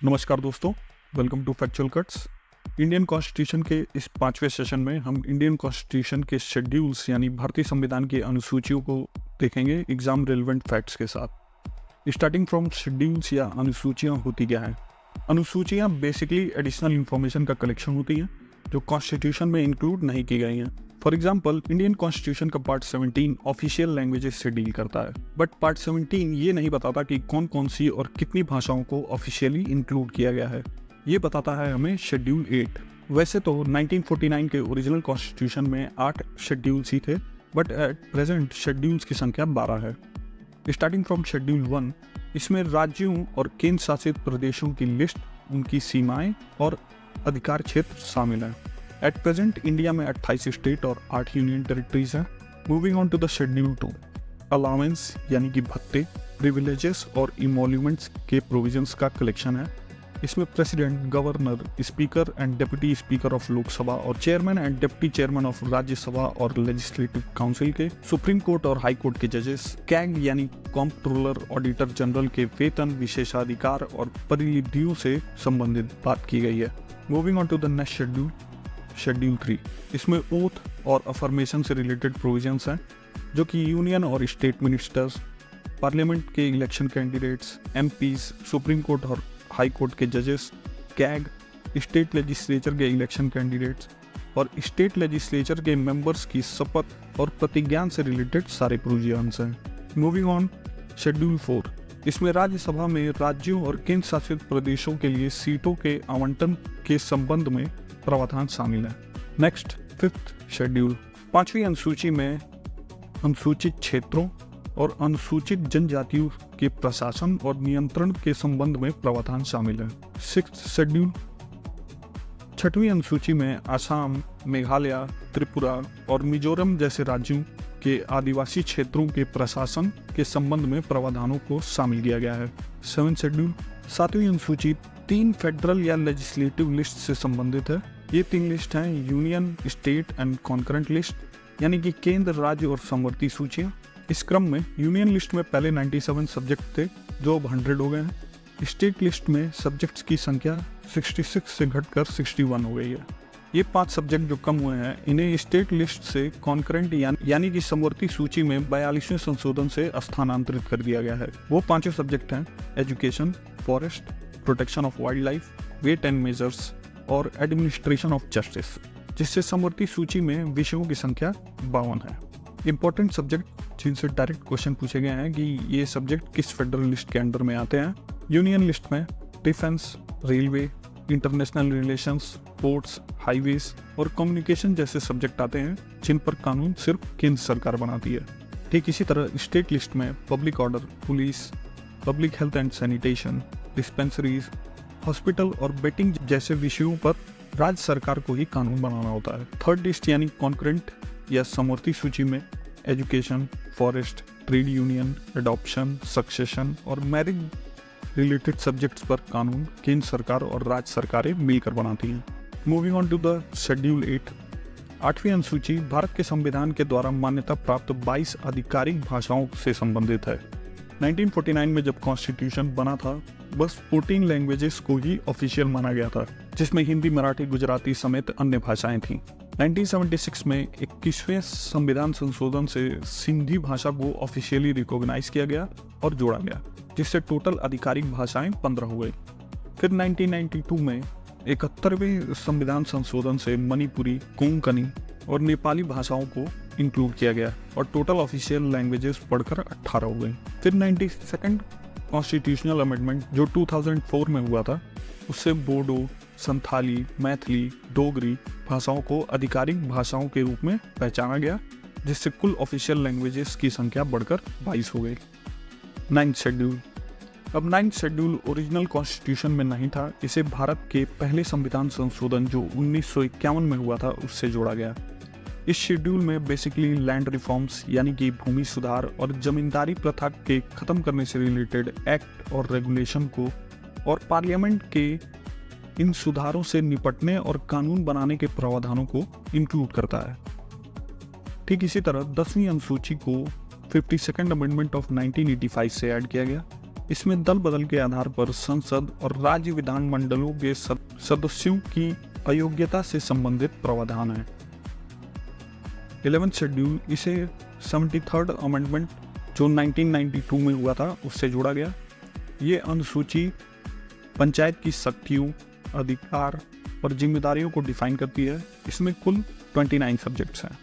नमस्कार दोस्तों, welcome to factual cuts. Indian constitution के इस 5वें सेशन में हम इंडियन कॉन्स्टिट्यूशन के शेड्यूल्स यानी भारतीय संविधान की अनुसूचियों को देखेंगे एग्जाम रेलेवेंट फैक्ट्स के साथ। स्टार्टिंग फ्रॉम शेड्यूल्स या अनुसूचियाँ होती क्या हैं? अनुसूचियाँ बेसिकली एडिशनल इन्फॉर्मेशन का कलेक्शन होती हैं जो कॉन्स्टिट्यूशन में इंक्लूड नहीं की गई हैं। फॉर एग्जाम्पल, इंडियन कॉन्स्टिट्यूशन का पार्ट 17 ऑफिशियल लैंग्वेजेस से डील करता है, बट पार्ट 17 ये नहीं बताता कि कौन कौन सी और कितनी भाषाओं को ऑफिशियली इंक्लूड किया गया है। ये बताता है हमें शेड्यूल 8। वैसे तो 1949 के ओरिजिनल कॉन्स्टिट्यूशन में 8 शेड्यूल्स ही थे, बट एट प्रेजेंट शेड्यूल्स की संख्या 12 है। स्टार्टिंग फ्रॉम शेड्यूल 1, इसमें राज्यों और केंद्र शासित प्रदेशों की लिस्ट, उनकी सीमाएं और अधिकार क्षेत्र शामिल हैं। एट प्रेजेंट इंडिया में 28 स्टेट और 8 यूनियन टेरिटरीज हैं। Moving on to the schedule 2, allowance यानी कि भत्ते, प्रिविलेजेस और इमोल्यूमेंट्स के प्रोविजंस का कलेक्शन है। इसमें president, governor, speaker and deputy speaker of Lok Sabha और chairman and deputy chairman of Rajya Sabha और लेजिस्लेटिव काउंसिल के, सुप्रीम कोर्ट और हाई कोर्ट के जजेस, कैग यानी कॉम्प्ट्रोलर ऑडिटर जनरल के वेतन, विशेषाधिकार और परिधियों से संबंधित बात की गई है। Moving on to the next schedule, schedule 3, इसमें ओथ और अफर्मेशन से रिलेटेड प्रोविजंस हैं जो कि यूनियन और स्टेट मिनिस्टर्स, पार्लियामेंट के election candidates, MPs, supreme court और हाई कोर्ट के जजेस, कैग, स्टेट लेजिस्लेचर के इलेक्शन कैंडिडेट्स और स्टेट लेजिस्लेचर के मेंबर्स की शपथ और प्रतिज्ञान से रिलेटेड सारे प्रोविजंस हैं। मूविंग ऑन, शेड्यूल 4, इसमें राज्यसभा में राज्यों और केंद्र शासित प्रदेशों के लिए सीटों के आवंटन के संबंध में प्रावधान शामिल है। नेक्स्ट, 5th शेड्यूल, 5वीं अनुसूची में अनुसूचित क्षेत्रों और अनुसूचित जनजातियों के प्रशासन और नियंत्रण के संबंध में प्रावधान शामिल है। 6th शेड्यूल, 6वीं अनुसूची में असम, मेघालय, त्रिपुरा और मिजोरम जैसे राज्यों के आदिवासी क्षेत्रों के प्रशासन के संबंध में प्रावधानों को शामिल किया गया है। 7th शेड्यूल, 7वीं अनुसूची 3 फेडरल या लेजिस्लेटिव लिस्ट से संबंधित है। ये 3 लिस्ट हैं union, state and concurrent list, यानी कि केंद्र, राज्य और समवर्ती सूचियाँ। इस क्रम में यूनियन लिस्ट में पहले 97 सब्जेक्ट थे जो अब 100 हो गए हैं। स्टेट लिस्ट में सब्जेक्ट्स की संख्या 66 से घटकर 61 हो गई है। ये 5 सब्जेक्ट जो कम हुए हैं, इन्हें स्टेट लिस्ट से कॉन्करेंट यानी कि समवर्ती सूची में 42वें संशोधन से स्थानांतरित कर दिया गया है। वो 5 सब्जेक्ट हैं education, forest, protection of wild life, weight and measures और एडमिनिस्ट्रेशन ऑफ जस्टिस, जिससे समवर्ती सूची में विषयों की संख्या 52 है। इंपॉर्टेंट सब्जेक्ट जिनसे डायरेक्ट क्वेश्चन पूछे गए हैं कि ये सब्जेक्ट किस फेडरल लिस्ट के अंडर में आते हैं। यूनियन लिस्ट में defence, railway, international relations, ports, highways और कम्युनिकेशन जैसे सब्जेक्ट आते हैं जिन पर कानून सिर्फ केंद्र सरकार बनाती है। ठीक इसी तरह स्टेट लिस्ट में public order, police, public health and sanitation, dispensaries, hospital और बेटिंग जैसे विषयों पर राज्य सरकार को ही कानून बनाना होता है। 3rd लिस्ट यानी कॉन्करेंट या समवर्ती सूची में education, forest, trade union, adoption, succession और मैरिज रिलेटेड सब्जेक्ट्स पर कानून केंद्र सरकार और राज्य सरकारें मिलकर बनाती हैं। Moving on to the schedule 8, 8वीं अनुसूची भारत के संविधान के द्वारा मान्यता प्राप्त 22 आधिकारिक भाषाओं से संबंधित है। 1949 में जब कॉन्स्टिट्यूशन बना था, बस 14 लैंग्वेजेस को ही ऑफिशियल माना गया था, जिसमें हिंदी, मराठी, गुजराती समेत अन्य भाषाएं थीं। 1976 में 21वें संविधान संशोधन से सिंधी भाषा को ऑफिशियली रिकॉग्नाइज किया गया और जोड़ा गया, जिससे टोटल आधिकारिक भाषाएं 15 हो गई। फिर 1992 में 71वें संविधान संशोधन से मणिपुरी, कोंकणी और नेपाली भाषाओं को इंक्लूड किया गया और टोटल ऑफिशियल लैंग्वेजेस बढ़कर 18 हो गई। फिर 92nd कॉन्स्टिट्यूशनल अमेंडमेंट जो 2004 में हुआ था, उससे बोडो, संथाली, मैथिली, डोगरी भाषाओं को आधिकारिक भाषाओं के रूप में पहचाना गया, जिससे कुल ऑफिशियल लैंग्वेजेस की संख्या बढ़कर 22 हो गई। 9th शेड्यूल, अब 9th शेड्यूल ओरिजिनल कॉन्स्टिट्यूशन में नहीं था, इसे भारत के पहले संविधान संशोधन जो 1951 में हुआ था उससे जोड़ा गया। इस शेड्यूल में बेसिकली लैंड रिफॉर्म्स यानी कि भूमि सुधार और जमींदारी प्रथा के खत्म करने से रिलेटेड एक्ट और रेगुलेशन को और पार्लियामेंट के इन सुधारों से निपटने और कानून बनाने के प्रावधानों को इंक्लूड करता है। ठीक इसी तरह 10वीं अनुसूची को 52nd अमेंडमेंट ऑफ 1985 से ऐड किया गया, इसमें दल बदल के आधार पर संसद और राज्य विधानमंडलों के सदस्यों की अयोग्यता से संबंधित प्रावधान है। 11th शेड्यूल, इसे 73rd अमेंडमेंट जो 1992 में हुआ था उससे जोड़ा गया। ये अनुसूची पंचायत की शक्तियों, अधिकार और जिम्मेदारियों को डिफाइन करती है। इसमें कुल 29 सब्जेक्ट्स हैं।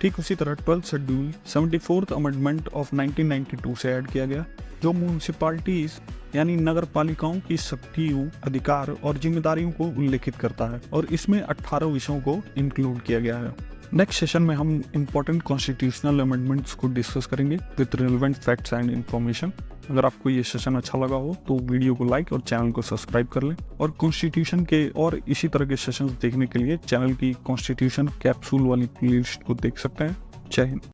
ठीक उसी तरह 12th schedule 74th amendment of 1992 से ऐड किया गया, जो म्यूनिसिपैलिटीज यानी नगर पालिकाओं की शक्तियों, अधिकार और जिम्मेदारियों को उल्लेखित करता है और इसमें 18 विषयों को इंक्लूड किया गया है। नेक्स्ट सेशन में हम इंपॉर्टेंट कॉन्स्टिट्यूशनल अमेंडमेंट्स को डिस्कस करेंगे with relevant facts and information. अगर आपको ये सेशन अच्छा लगा हो तो वीडियो को लाइक और चैनल को सब्सक्राइब कर लें, और कॉन्स्टिट्यूशन के और इसी तरह के सेशंस देखने के लिए चैनल की कॉन्स्टिट्यूशन कैप्सूल वाली प्लेलिस्ट को देख सकते हैं। जय हिंद।